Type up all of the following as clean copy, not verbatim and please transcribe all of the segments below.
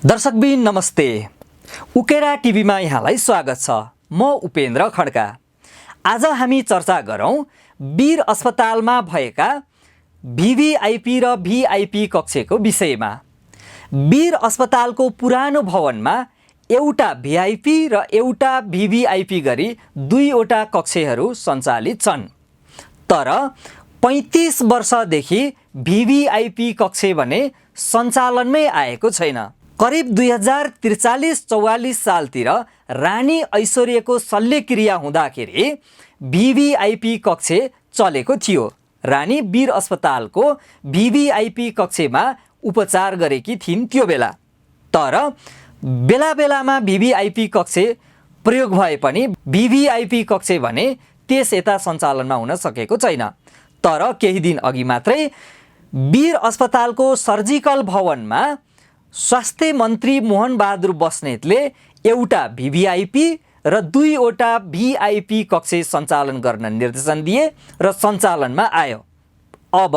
दर्शकबिन नमस्ते। उकेरा टिभीमा यहाँलाई स्वागत छ। म उपेन्द्र खड्का। आज हामी चर्चा गरौँ वीर अस्पतालमा भएका भिभिआइपी र भिआइपी कक्षको विषयमा। वीर अस्पतालको पुरानो भवनमा एउटा भिआइपी र एउटा भिभिआइपी गरी दुईवटा कक्षहरू सञ्चालित छन्। तर 35 वर्षदेखि भिभिआइपी कक्ष भने सञ्चालनमै आएको छैन। करिब 2043-44 सालतिर रानी ऐश्वर्यको शल्यक्रिया हुँदाखेरि भिभिआइपी कक्ष चलेको थियो। रानी वीर अस्पतालको भिभिआइपी कक्षमा उपचार गरेकी थिइन् त्यो बेला। तर बेला बेलामा भिभिआइपी कक्ष प्रयोग भए पनि भिभिआइपी कक्ष भने त्यस यता सञ्चालनमा हुन सकेको छैन। तर केही दिन अघि मात्रै वीर अस्पतालको सर्जिकल भवनमा स्वास्थ्य मन्त्री मोहन बहादुर बस्नेतले एउटा भिभिआइपी र दुईवटा भिआइपी कक्ष सञ्चालन गर्न निर्देशन दिए र सञ्चालनमा आयो। अब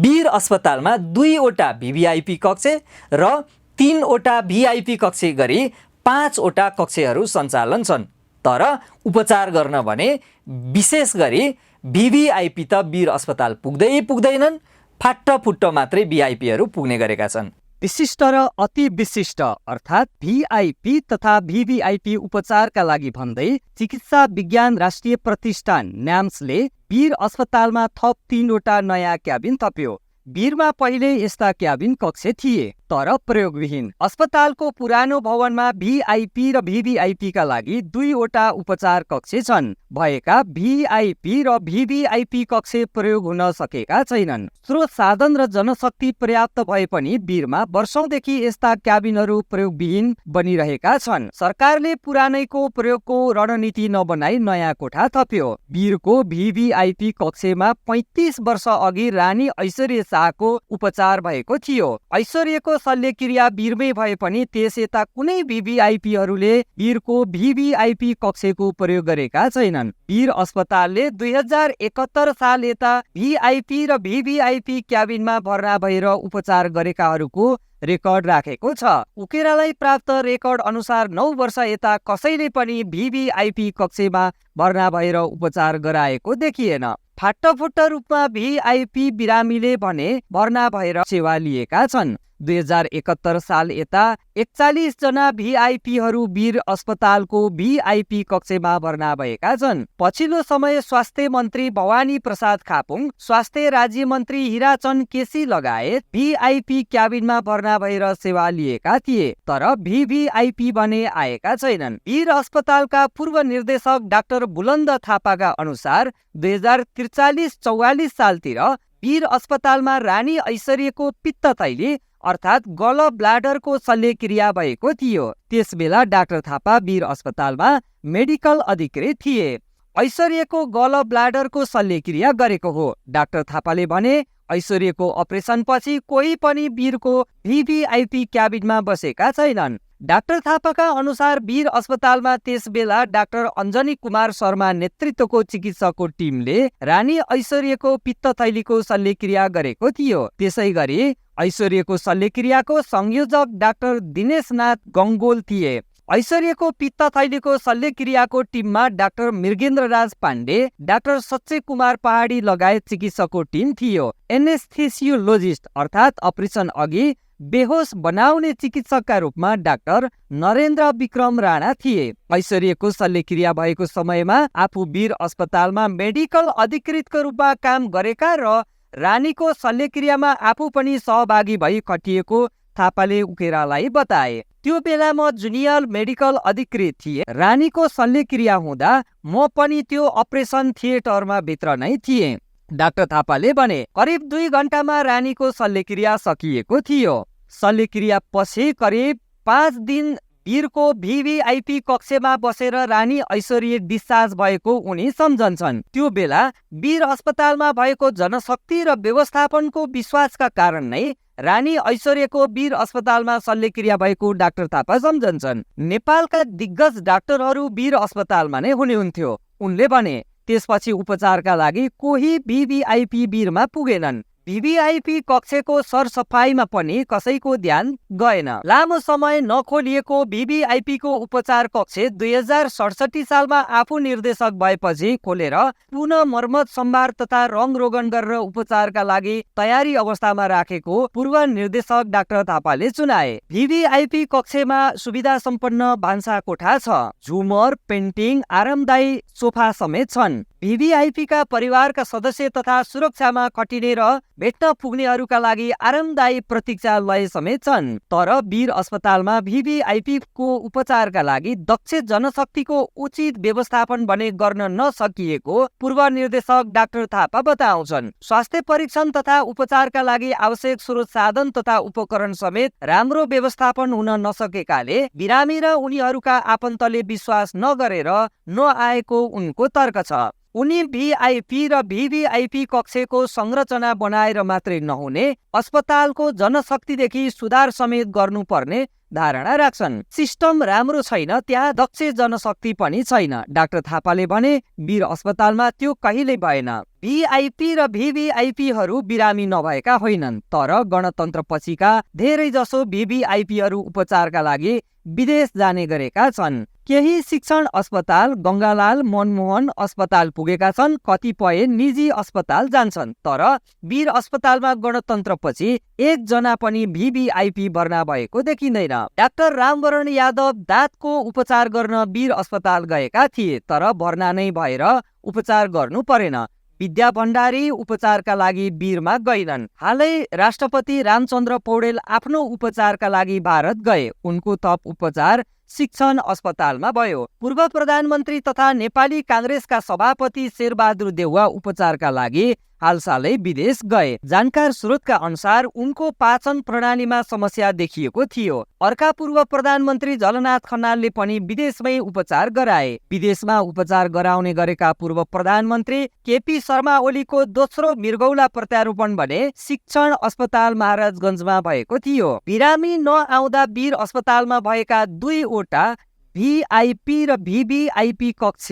वीर अस्पतालमा दुईवटा भिभिआइपी कक्ष र 3वटा भिआइपी कक्ष गरी 5वटा कक्षहरू सञ्चालन छन्। तर उपचार गर्न भने विशेष गरी भिभिआइपी त वीर अस्पताल पुग्दैनन्, फाट्टफुट्ट मात्रै भिआइपीहरू पुग्ने गरेका छन्। विशिष्ट र अति विशिष्ट अर्थात् भिआइपी तथा भिभिआइपी उपचारका लागि भन्दै चिकित्सा विज्ञान राष्ट्रिय प्रतिष्ठान न्याम्सले वीर अस्पतालमा थप 3वटा नयाँ क्याबिन थप्यो। वीरमा पहिले यस्ता क्याबिन कक्ष थिए तर प्रयोगविहीन। अस्पतालको पुरानो भवनमा भिआइपी र भिभिआइपी का लागि 2वटा उपचार कक्ष छन्। भएका भिआइपी र भिभिआइपी कक्ष प्रयोग हुन सकेका छैनन्। स्रोत साधन र जनशक्ति पर्याप्त भए पनि वीरमा वर्षौंदेखि यस्ता क्याबिनहरू प्रयोगविहीन बनिरहेका छन्। सरकारले पुरानैको प्रयोगको रणनीति नबनाई नयाँ कोठा थप्यो। वीरको भिभिआइपी कक्षमा 35 वर्ष अघि रानी ऐश्वर्य शाहको उपचार भएको थियो। ऐश्वर्यको शल्यक्रिया वीरमै भए पनि त्यस यता कुनै भिभिआइपीहरूले वीरको भिभिआइपी कक्षको प्रयोग गरेका छैनन्। वीर अस्पतालले 2071 साल यता भिआइपी र भिभिआइपी क्याबिनमा भर्ना भएर उपचार गरेकाहरूको रेकर्ड राखेको छ। उकेरालाई प्राप्त रेकर्ड अनुसार 9 वर्ष यता कसैले पनि भिभिआइपी कक्षमा भर्ना भएर उपचार गराएको देखिएन। फाट्टफुट्ट रूपमा भिआइपी बिरामीले भने भर्ना भएर सेवा लिएका छन्। 2071 साल यता 41 जना भिआइपीहरू वीर अस्पतालको भिआइपी कक्षमा भर्ना भएका छन्। पछिल्लो समय स्वास्थ्य मन्त्री भवानी प्रसाद खापुङ, स्वास्थ्य राज्य मन्त्री हिराचन्द केसी लगायत भिआइपी क्याबिनमा भर्ना भएर सेवा लिएका थिए। तर भिभिआइपी भने आएका छैनन्। वीर अस्पतालका पूर्व निर्देशक डाक्टर बुलन्द थापाका अनुसार 2043-44 सालतिर वीर अस्पतालमा रानी ऐश्वर्यको पित्तथैली अर्थात् गल ब्लाडरको शल्यक्रिया भएको थियो। त्यस बेला डाक्टर थापा वीर अस्पतालमा मेडिकल अधिकृत थिए। ऐश्वर्यको गल ब्लाडरको शल्यक्रिया गरेको हो। डाक्टर थापाले भने ऐश्वर्यको अपरेसन पछि कोही पनि वीरको भिभिआइपी क्याबिनमा बसेका छैनन्। डाक्टर थापाका अनुसार वीर अस्पतालमा त्यस बेला डाक्टर अञ्जनी कुमार शर्मा नेतृत्वको चिकित्सकको टिमले रानी ऐश्वर्यको पित्तथैलीको शल्यक्रिया गरेको थियो। त्यसै गरी ऐश्वर्यको शल्यक्रियाको संयोजक डाक्टर दिनेशनाथ गङ्गोल थिए। ऐश्वर्यको पित्तथैलीको शल्यक्रियाको टिममा डाक्टर मृगेन्द्र राज पाण्डे, डाक्टर सच्चे कुमार पहाडी लगायत चिकित्सकको टिम थियो। एनेस्थेसियोलोजिस्ट अर्थात् अपरेसन अघि बेहोस बनाउने चिकित्सकका रूपमा डाक्टर नरेन्द्र विक्रम राणा थिए। ऐश्वर्यको शल्यक्रिया भएको समयमा आफू वीर अस्पतालमा मेडिकल अधिकृतको रूपमा काम गरेका र रानीको शल्यक्रियामा आफू पनि सहभागी भई खटिएको थापाले उकेरालाई बताए। त्यो बेला म जुनियर मेडिकल अधिकृत थिए। रानीको शल्यक्रिया हुँदा म पनि त्यो अपरेसन थिएटरमा भित्र नै थिएँ। डाक्टर थापाले भने करिब 2 घण्टामा रानीको शल्यक्रिया सकिएको थियो। शल्यक्रिया पछि करिब 5 दिन वीरको भिभिआइपी कक्षमा बसेर रानी ऐश्वर्य डिस्चार्ज भएको उनी सम्झन्छन्। त्यो बेला वीर अस्पतालमा भएको जनशक्ति र व्यवस्थापनको विश्वासका कारण नै रानी ऐश्वर्यको वीर अस्पतालमा शल्यक्रिया भएको डाक्टर थापा सम्झन्छन्। नेपालका दिग्गज डाक्टरहरू वीर अस्पतालमा नै हुनुहुन्थ्यो। उनले भने त्यसपछि उपचारका लागि कोही भिभिआइपी वीरमा पुगेनन्। भिभिआइपी कक्षको सरसफाइमा पनि कसैको ध्यान गएन। लामो समय नखोलिएको भिभिआइपीको उपचार कक्ष 2067 सालमा आफू निर्देशक भएपछि खोलेर पुनः मर्मत सम्भार तथा रङ रोगन गरेर उपचारका लागि तयारी अवस्थामा राखेको पूर्व निर्देशक डाक्टर थापाले सुनाए। भिभिआइपी कक्षमा सुविधा सम्पन्न भान्सा कोठा छ, झुमर, पेन्टिङ, आरामदायी सोफा समेत छन्। भिभिआइपी का परिवारका सदस्य तथा सुरक्षामा खटिने र भेट्न पुग्नेहरूका लागि आरामदायी प्रतीक्षालय समेत छन्। तर वीर अस्पतालमा भिभिआइपी को उपचारका लागि दक्ष जनशक्तिको उचित व्यवस्थापन भने गर्न नसकिएको पूर्व निर्देशक डाक्टर थापा बताउँछन्। स्वास्थ्य परीक्षण तथा उपचारका लागि आवश्यक स्रोत साधन तथा उपकरण समेत राम्रो व्यवस्थापन हुन नसकेकाले बिरामी र उनीहरूका आफन्तले विश्वास नगरेर नआएको उनको तर्क छ। उनी भिआइपी र भिभिआइपी कक्षको संरचना बनाएर मात्रै नहुने, अस्पतालको जनशक्तिदेखि सुधार समेत गर्नुपर्ने धारणा राख्छन्। सिस्टम राम्रो छैन, त्यहाँ दक्ष जनशक्ति पनि छैन। डाक्टर थापाले भने वीर अस्पतालमा त्यो कहिल्यै भएन। भिआइपी र भिभिआइपीहरू बिरामी नभएका होइनन्, तर गणतन्त्र पछिका धेरै जसो भिभिआइपीहरू उपचारका लागि विदेश जाने गरेका छन्। केही शिक्षण अस्पताल, गङ्गालाल मनमोहन अस्पताल पुगेका छन्, कतिपय निजी अस्पताल जान्छन्। तर वीर अस्पतालमा गणतन्त्रपछि एकजना पनि भिभिआइपी भर्ना भएको देखिँदैन। डाक्टर रामवरण यादव दाँतको उपचार गर्न वीर अस्पताल गएका थिए, तर भर्ना नै भएर उपचार गर्नु परेन। विद्या भण्डारी उपचारका लागि वीरमा गइनन्। हालै राष्ट्रपति रामचन्द्र पौडेल आफ्नो उपचारका लागि भारत गए। उनको थप उपचार शिक्षण अस्पतालमा भयो। पूर्व प्रधानमन्त्री तथा नेपाली काङ्ग्रेसका सभापति शेरबहादुर देउवा उपचारका लागि हालसालै विदेश गए। जानकार स्रोतका अनुसार उनको पाचन प्रणालीमा समस्या देखिएको थियो। अर्का पूर्व प्रधानमन्त्री झलनाथ खनालले पनि विदेशमै उपचार गराए। विदेशमा उपचार गराउने गरेका पूर्व प्रधानमन्त्री केपी शर्मा ओलीको दोस्रो मृगौला प्रत्यारोपण भने शिक्षण अस्पताल महाराजगञ्जमा भएको थियो। बिरामी नआउँदा वीर अस्पतालमा भएका 2वटा भिआइपी र भिभिआइपी कक्ष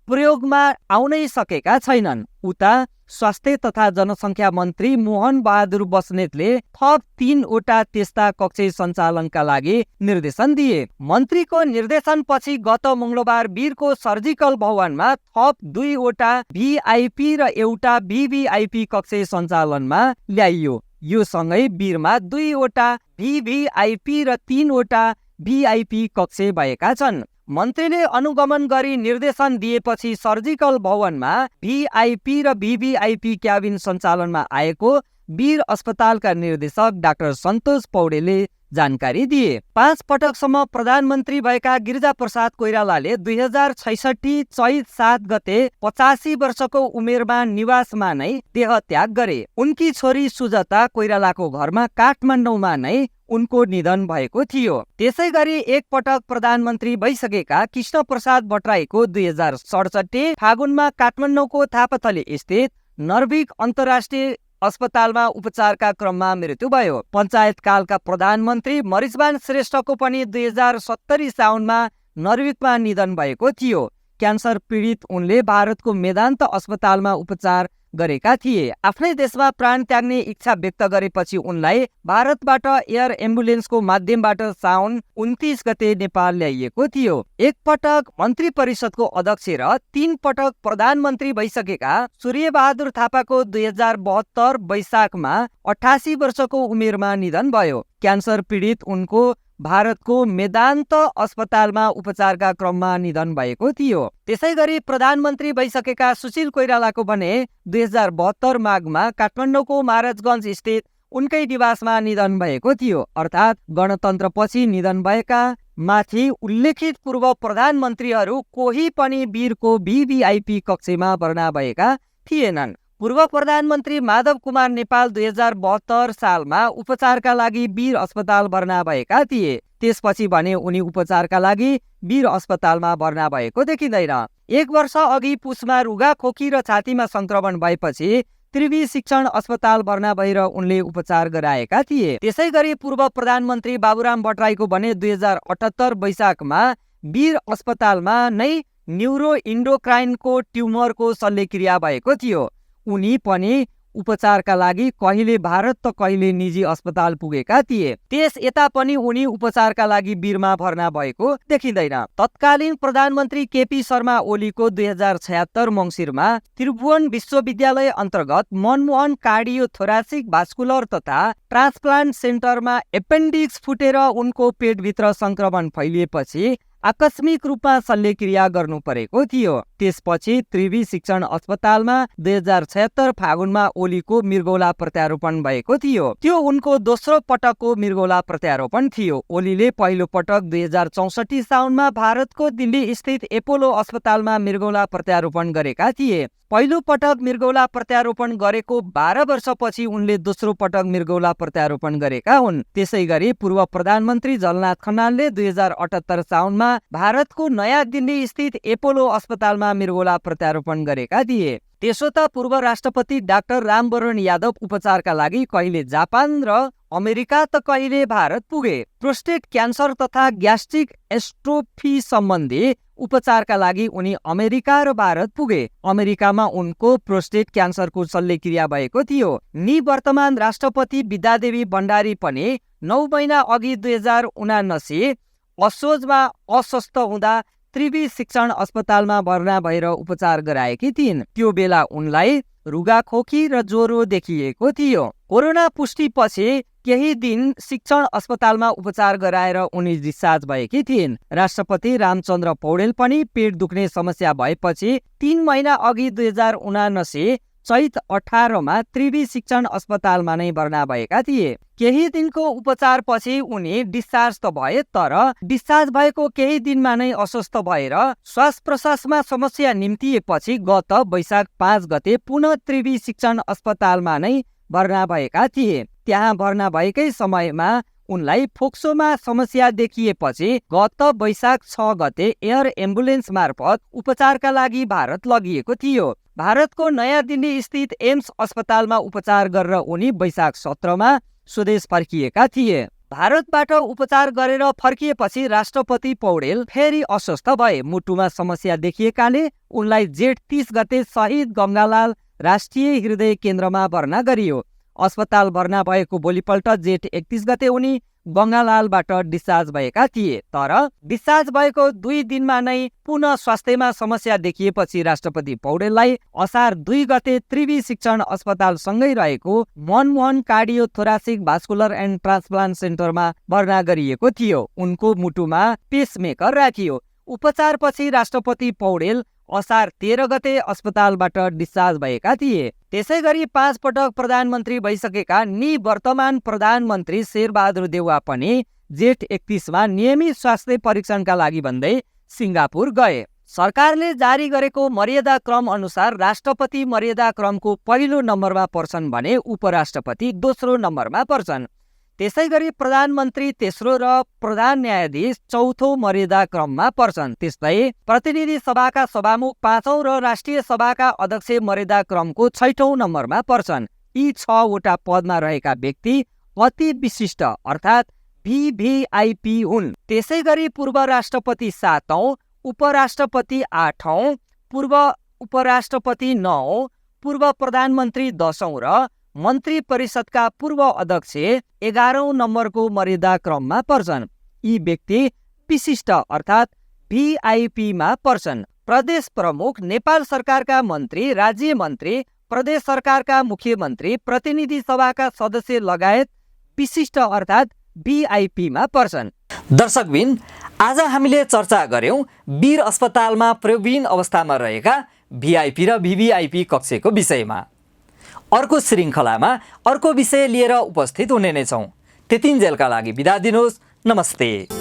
प्रयोगमा आउनै सकेका छैनन्। उता स्वास्थ्य तथा जनसङ्ख्या मन्त्री मोहन बहादुर बस्नेतले थप 3वटा त्यस्ता कक्ष सञ्चालनका लागि निर्देशन दिए। मन्त्रीको निर्देशनपछि गत मंगलबार वीरको सर्जिकल भवनमा थप 2वटा भिआइपी र एउटा भिभिआइपी कक्ष सञ्चालनमा ल्याइयो। यो सँगै वीरमा 2वटा भिभिआइपी र 3वटा भिआइपी कक्ष भएका छन्। मन्त्रीले अनुगमन गरी निर्देशन दिएपछि सर्जिकल भवनमा भिआइपी र भिभिआइपी क्याबिन सञ्चालनमा आएको वीर अस्पतालका निर्देशक डाक्टर सन्तोष पौडेलले जानकारी दिए। 5 पटकसम्म प्रधानमन्त्री भएका गिरिजा प्रसाद कोइरालाले 2066 चैत 7 गते 85 वर्षको उमेरमा निवासमा नै देह त्याग गरे। उनकी छोरी सुजाता कोइरालाको घरमा काठमाडौँमा नै उनको निधन भएको थियो। त्यसै गरी एक पटक प्रधानमन्त्री भइसकेका कृष्ण प्रसाद भट्टराईको 2067 फागुनमा काठमाडौँको थापाथली स्थित नर्भिक अन्तर्राष्ट्रिय अस्पतालमा उपचारका क्रममा मृत्यु भयो। पञ्चायतकालका प्रधानमन्त्री मरिचमान श्रेष्ठको पनि 2070 साउनमा नर्भिकमा निधन भएको थियो। क्यान्सर पीडित उनले भारतको मेदान्त अस्पतालमा उपचार गरेका थिए। आफ्नै देशमा प्राण त्याग्ने इच्छा व्यक्त गरेपछि उनलाई भारतबाट एयर एम्बुलेन्सको माध्यमबाट साउन 29 गते नेपाल ल्याइएको थियो। एक पटक मन्त्री परिषदको अध्यक्ष र 3 पटक प्रधानमन्त्री भइसकेका सूर्यबहादुर थापाको 2072 वैशाखमा 88 वर्षको उमेरमा निधन भयो। क्यान्सर पीडित उनको भारतको मेदान्त अस्पतालमा उपचारका क्रममा निधन भएको थियो। त्यसै गरी प्रधानमन्त्री भइसकेका सुशील कोइरालाको भने 2072 माघमा काठमाडौँको महाराजगञ्ज स्थित उनकै निवासमा निधन भएको थियो। अर्थात् गणतन्त्रपछि निधन भएका माथि उल्लेखित पूर्व प्रधानमन्त्रीहरू कोही पनि वीरको भिभिआइपी कक्षमा भर्ना भएका थिएनन्। पूर्व प्रधानमन्त्री माधव कुमार नेपाल 2072 सालमा उपचारका लागि वीर अस्पताल भर्ना भएका थिए। त्यसपछि भने उनी उपचारका लागि वीर अस्पतालमा भर्ना भएको देखिँदैन। 1 वर्ष अघि पुसमा रुगा खोकी र छातीमा संक्रमण भएपछि त्रिवी शिक्षण अस्पताल भर्ना भएर उनले उपचार गराएका थिए। त्यसै गरी पूर्व प्रधानमन्त्री बाबुराम भट्टराईको भने 2078 वैशाखमा वीर अस्पतालमा नै न्युरो इन्डोक्राइनको ट्युमरको शल्यक्रिया भएको थियो। उनी पनि उपचारका लागि कहिले भारत त कहिले निजी अस्पताल पुगेका थिए। त्यस यता पनि उनी उपचारका लागि वीरमा भर्ना भएको देखिँदैन। तत्कालीन प्रधानमन्त्री केपी शर्मा ओलीको 2076 मङ्सिरमा त्रिभुवन विश्वविद्यालय अन्तर्गत मनमोहन कार्डियोथोरासिक भास्कुलर तथा ट्रान्सप्लान्ट सेन्टरमा एपेन्डिक्स फुटेर उनको पेटभित्र संक्रमण फैलिएपछि आकस्मिक रूपमा शल्यक्रिया गर्नु परेको थियो। त्यसपछि त्रिवी शिक्षण अस्पतालमा 2076 फागुनमा ओलीको मृगौला प्रत्यारोपण भएको थियो। त्यो उनको दोस्रो पटकको मृगौला प्रत्यारोपण थियो। ओलीले पहिलो पटक 2064 साउनमा भारतको दिल्ली स्थित एपोलो अस्पतालमा मृगौला प्रत्यारोपण गरेका थिए। पहिलो पटक मृगौला प्रत्यारोपण गरेको 12 वर्षपछि उनले दोस्रो पटक मृगौला प्रत्यारोपण गरेका हुन्। त्यसै गरी पूर्व प्रधानमन्त्री जलनाथ खनालले 2078 साउनमा भारतको नयाँ दिल्ली स्थित एपोलो अस्पतालमा मृगौला प्रत्यारोपण गरेका थिए। त्यसो त पूर्व राष्ट्रपति डाक्टर रामवरण यादव उपचारका लागि कहिले जापान र अमेरिका त कहिले भारत पुगे। प्रोस्टेट क्यान्सर तथा ग्यास्ट्रिक एस्ट्रोफी सम्बन्धी उपचारका लागि उनी अमेरिका र भारत पुगे। अमेरिकामा उनको प्रोस्टेट क्यान्सरको शल्यक्रिया भएको थियो। निवर्तमान राष्ट्रपति विद्यादेवी भण्डारी पनि 9 महिना अघि 2079 असोजमा अस्वस्थ हुँदा त्रिवी शिक्षण अस्पतालमा भर्ना भएर उपचार गराएकी थिइन्। त्यो बेला उनलाई रुगाखोकी र ज्वरो देखिएको थियो। कोरोना पुष्टिपछि केही दिन शिक्षण अस्पतालमा उपचार गराएर उनी डिस्चार्ज भएकी थिइन्। राष्ट्रपति रामचन्द्र पौडेल पनि पेट दुख्ने समस्या भएपछि 3 महिना अघि 2079 चैत 18 मा त्रिवी शिक्षण अस्पतालमा नै भर्ना भएका थिए। केही दिनको उपचारपछि उनी डिस्चार्ज त भए, तर डिस्चार्ज भएको केही दिनमा नै अस्वस्थ भएर श्वास प्रश्वासमा समस्या निम्तिएपछि गत वैशाख 5 गते पुनः त्रिवी शिक्षण अस्पतालमा नै भर्ना भएका थिए। त्यहाँ भर्ना भएकै समयमा उनलाई फोक्सोमा समस्या देखिएपछि गत वैशाख 6 गते एयर एम्बुलेन्स मार्फत उपचारका लागि भारत लगिएको थियो। भारतको नयाँ दिल्ली स्थित एम्स अस्पतालमा उपचार गरेर उनी वैशाख 17 मा स्वदेश फर्किएका थिए। भारतबाट उपचार गरेर फर्किएपछि राष्ट्रपति पौडेल फेरि अस्वस्थ भए। मुटुमा समस्या देखिएकाले उनलाई जेठ 30 गते शहीद गङ्गालाल राष्ट्रिय हृदय केन्द्रमा भर्ना गरियो। अस्पताल भर्ना भएको भोलिपल्ट जेठ 31 गते उनी गङ्गालालबाट डिस्चार्ज भएका थिए। तर डिस्चार्ज भएको 2 दिनमा नै पुनः स्वास्थ्यमा समस्या देखिएपछि राष्ट्रपति पौडेललाई असार 2 गते त्रिवी शिक्षण अस्पताल सँगै रहेको मनमोहन कार्डियोथोरासिक भास्कुलर एन्ड ट्रान्सप्लान्ट सेन्टरमा भर्ना गरिएको थियो। उनको मुटुमा पेसमेकर राखियो। उपचारपछि राष्ट्रपति पौडेल असार 13 गते अस्पतालबाट डिस्चार्ज भएका थिए। त्यसै गरी 5 पटक प्रधानमन्त्री भइसकेका निवर्तमान प्रधानमन्त्री शेरबहादुर देउवा पनि जेठ 31 मा नियमित स्वास्थ्य परीक्षणका लागि भन्दै सिङ्गापुर गए। सरकारले जारी गरेको मर्यादा क्रम अनुसार राष्ट्रपति मर्यादा क्रमको पहिलो नम्बरमा पर्छन् भने उपराष्ट्रपति दोस्रो नम्बरमा पर्छन्। त्यसै गरी प्रधानमन्त्री तेस्रो र प्रधान न्यायाधीश चौथो मर्यादा क्रममा पर्छन्। त्यस्तै प्रतिनिधि सभाका सभामुख 5औं र राष्ट्रिय सभाका अध्यक्ष मर्यादा क्रमको 6औं नम्बरमा पर्छन्। यी 6 वटा पदमा रहेका व्यक्ति अति विशिष्ट अर्थात् VVIP हुन्। त्यसै गरी पूर्व राष्ट्रपति 7औं, उपराष्ट्रपति 8औं, पूर्व उपराष्ट्रपति 9औं, पूर्व प्रधानमन्त्री 10औं र मन्त्री परिषदका पूर्व अध्यक्ष 11औं नम्बरको मर्यादा क्रममा पर्छन्। यी व्यक्ति विशिष्ट अर्थात् VIP मा पर्छन्। प्रदेश प्रमुख, नेपाल सरकारका मन्त्री, राज्य मन्त्री, प्रदेश सरकारका मुख्यमन्त्री, प्रतिनिधि सभाका सदस्य लगायत विशिष्ट अर्थात् VIP मा पर्छन्। दर्शकबिन, आज हामीले चर्चा गर्यौं वीर अस्पतालमा प्रवीण अवस्थामा रहेका VIP र VVIP कक्षको विषयमा। अर्को श्रृङ्खलामा अर्को विषय लिएर उपस्थित हुने नै छौँ। त्यतिन्जेलका लागि बिदा दिनुहोस्। नमस्ते।